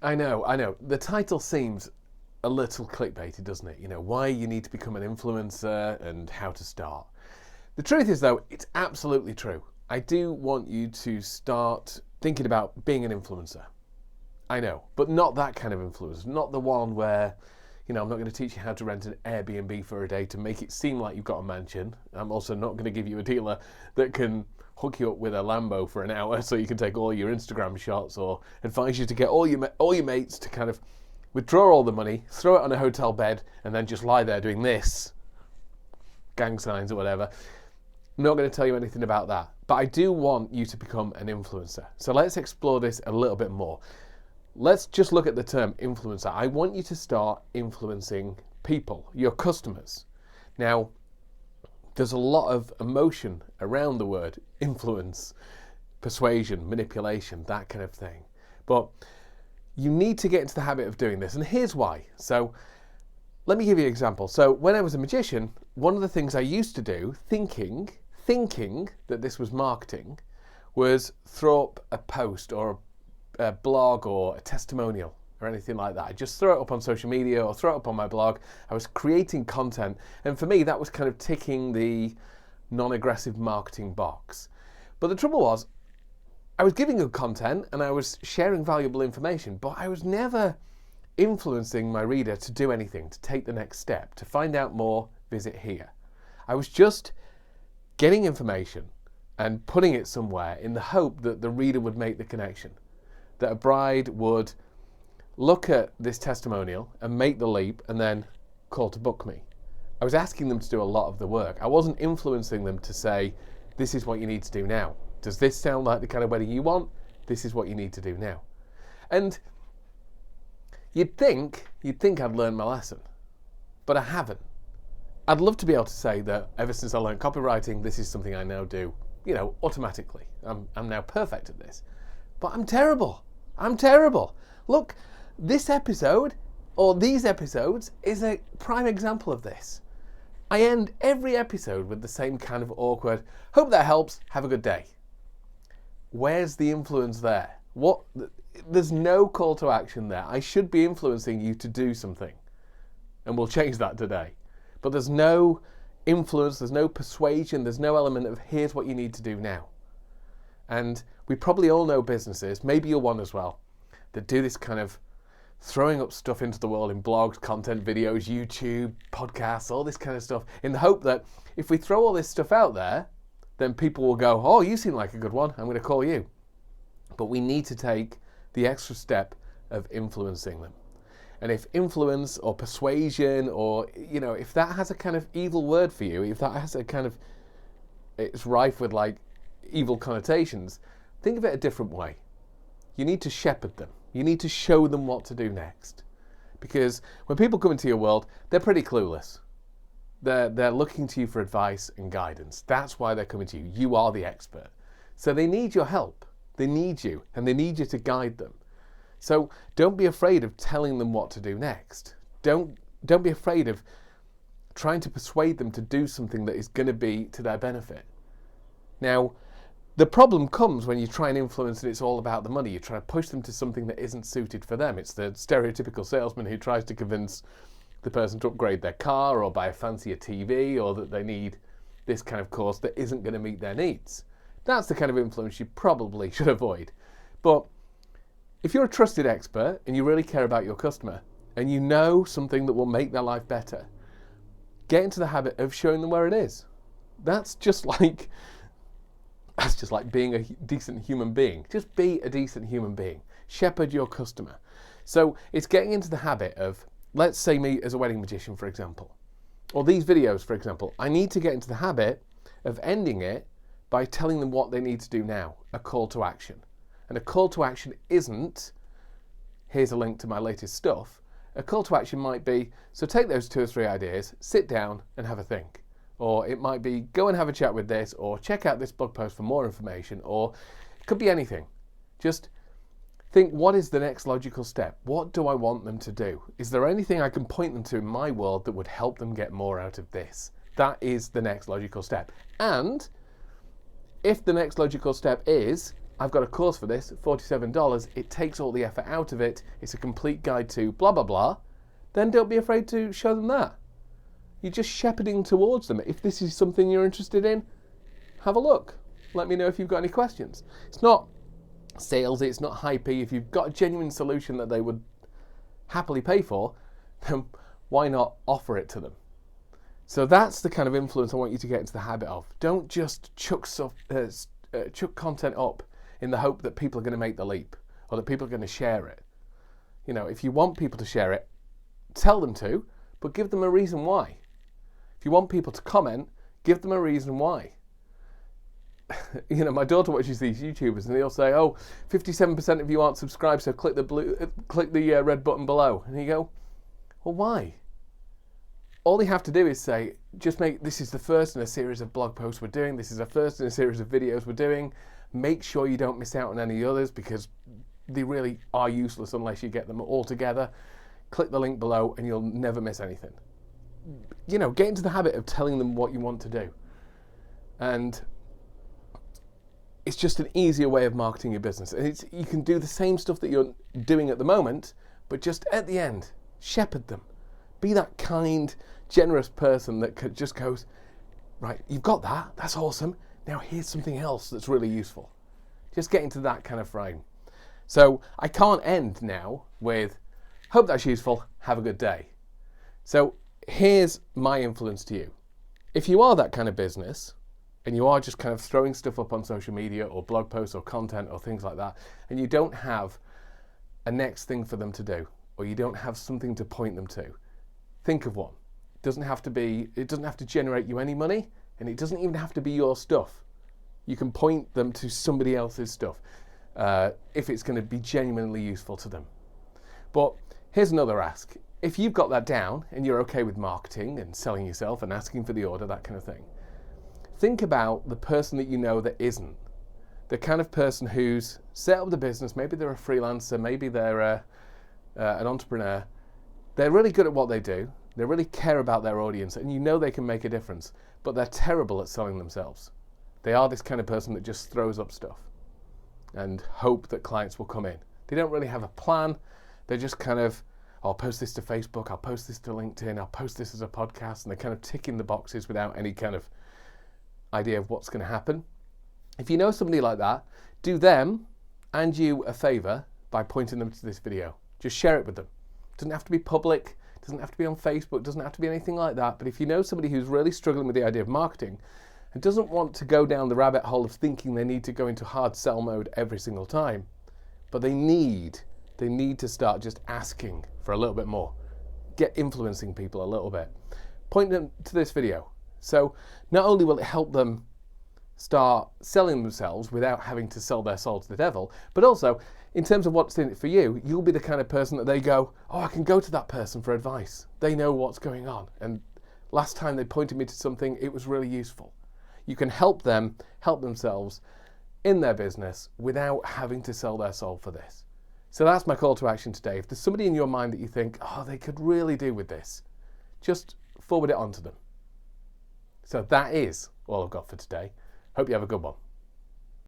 I know. The title seems a little clickbaity, doesn't it? You know, why you need to become an influencer and how to start. The truth is, though, it's absolutely true. I do want you to start thinking about being an influencer. I know, but not that kind of influencer. Not the one where, you know, I'm not going to teach you how to rent an Airbnb for a day to make it seem like you've got a mansion. I'm also not going to give you a dealer that can hook you up with a Lambo for an hour so you can take all your Instagram shots, or advise you to get all your mates to kind of withdraw all the money, throw it on a hotel bed, and then just lie there doing this, gang signs or whatever. I'm not going to tell you anything about that, but I do want you to become an influencer. So let's explore this a little bit more. Let's just look at the term influencer. I want you to start influencing people, your customers. Now, there's a lot of emotion around the word influence, persuasion, manipulation, that kind of thing. But you need to get into the habit of doing this, and here's why. So let me give you an example. So when I was a magician, one of the things I used to do, thinking that this was marketing, was throw up a post or a blog or a testimonial or anything like that. I just throw it up on social media or throw it up on my blog. I was creating content, and for me that was kind of ticking the non-aggressive marketing box. But the trouble was, I was giving good content and I was sharing valuable information, but I was never influencing my reader to do anything, to take the next step, to find out more, visit here. I was just getting information and putting it somewhere in the hope that the reader would make the connection, that a bride would look at this testimonial and make the leap and then call to book me. I was asking them to do a lot of the work. I wasn't influencing them to say, this is what you need to do now. Does this sound like the kind of wedding you want? This is what you need to do now. And you'd think I'd learned my lesson, but I haven't. I'd love to be able to say that ever since I learned copywriting, this is something I now do, you know, automatically. I'm now perfect at this. But I'm terrible. Look, this episode, or these episodes, is a prime example of this. I end every episode with the same kind of awkward, hope that helps, have a good day. Where's the influence there? There's no call to action there. I should be influencing you to do something. And we'll change that today. But there's no influence, there's no persuasion, there's no element of here's what you need to do now. And we probably all know businesses, maybe you're one as well, that do this kind of throwing up stuff into the world in blogs, content, videos, YouTube, podcasts, all this kind of stuff, in the hope that if we throw all this stuff out there, then people will go, oh, you seem like a good one, I'm going to call you. But we need to take the extra step of influencing them. And if influence or persuasion, or, you know, if that has a kind of evil word for you, if that has a kind of, it's rife with like evil connotations, think of it a different way. You need to shepherd them. You need to show them what to do next. Because when people come into your world, they're pretty clueless. They're looking to you for advice and guidance. That's why they're coming to you. You are the expert. So they need your help. They need you, and they need you to guide them. So don't be afraid of telling them what to do next. Don't be afraid of trying to persuade them to do something that is going to be to their benefit. Now, the problem comes when you try and influence and it's all about the money. You try to push them to something that isn't suited for them. It's the stereotypical salesman who tries to convince the person to upgrade their car or buy a fancier TV, or that they need this kind of course that isn't going to meet their needs. That's the kind of influence you probably should avoid. But if you're a trusted expert and you really care about your customer and you know something that will make their life better, get into the habit of showing them where it is. That's just like being a decent human being. Just be a decent human being. Shepherd your customer. So it's getting into the habit of, let's say me as a wedding magician, for example, or these videos, for example, I need to get into the habit of ending it by telling them what they need to do now, a call to action. And a call to action isn't, here's a link to my latest stuff. A call to action might be, so take those 2 or 3 ideas, sit down and have a think. Or it might be, go and have a chat with this, or check out this blog post for more information, or it could be anything. Just think, what is the next logical step? What do I want them to do? Is there anything I can point them to in my world that would help them get more out of this? That is the next logical step. And if the next logical step is, I've got a course for this, $47, it takes all the effort out of it, it's a complete guide to blah, blah, blah, then don't be afraid to show them that. You're just shepherding towards them. If this is something you're interested in, have a look. Let me know if you've got any questions. It's not salesy, it's not hypey. If you've got a genuine solution that they would happily pay for, then why not offer it to them? So that's the kind of influence I want you to get into the habit of. Don't just chuck content up in the hope that people are going to make the leap or that people are going to share it. You know, if you want people to share it, tell them to, but give them a reason why. If you want people to comment, give them a reason why. You know, my daughter watches these YouTubers and they'll say, oh, 57% of you aren't subscribed, so click the red button below. And you go, well, why? All they have to do is say, this is the first in a series of blog posts we're doing, this is the first in a series of videos we're doing. Make sure you don't miss out on any others because they really are useless unless you get them all together. Click the link below and you'll never miss anything. You know, get into the habit of telling them what you want to do. And it's just an easier way of marketing your business. And you can do the same stuff that you're doing at the moment, but just at the end, shepherd them. Be that kind, generous person that just goes, right, you've got that, that's awesome. Now here's something else that's really useful. Just get into that kind of frame. So I can't end now with, hope that's useful, have a good day. So here's my influence to you. If you are that kind of business, and you are just kind of throwing stuff up on social media or blog posts or content or things like that, and you don't have a next thing for them to do, or you don't have something to point them to, think of one. It doesn't have to generate you any money, and it doesn't even have to be your stuff. You can point them to somebody else's stuff if it's going to be genuinely useful to them. But here's another ask. If you've got that down and you're okay with marketing and selling yourself and asking for the order, that kind of thing, think about the person that you know that isn't. The kind of person who's set up the business, maybe they're a freelancer, maybe they're an entrepreneur. They're really good at what they do. They really care about their audience, and you know they can make a difference, but they're terrible at selling themselves. They are this kind of person that just throws up stuff and hope that clients will come in. They don't really have a plan. They're just kind of, I'll post this to Facebook, I'll post this to LinkedIn, I'll post this as a podcast, and they're kind of ticking the boxes without any kind of idea of what's going to happen. If you know somebody like that, do them and you a favor by pointing them to this video. Just share it with them. It doesn't have to be public, it doesn't have to be on Facebook, it doesn't have to be anything like that. But if you know somebody who's really struggling with the idea of marketing and doesn't want to go down the rabbit hole of thinking they need to go into hard sell mode every single time, but they need to start just asking for a little bit more. Get influencing people a little bit. Point them to this video. So not only will it help them start selling themselves without having to sell their soul to the devil, but also in terms of what's in it for you, you'll be the kind of person that they go, oh, I can go to that person for advice. They know what's going on. And last time they pointed me to something, it was really useful. You can help them help themselves in their business without having to sell their soul for this. So that's my call to action today. If there's somebody in your mind that you think, oh, they could really do with this, just forward it on to them. So that is all I've got for today. Hope you have a good one.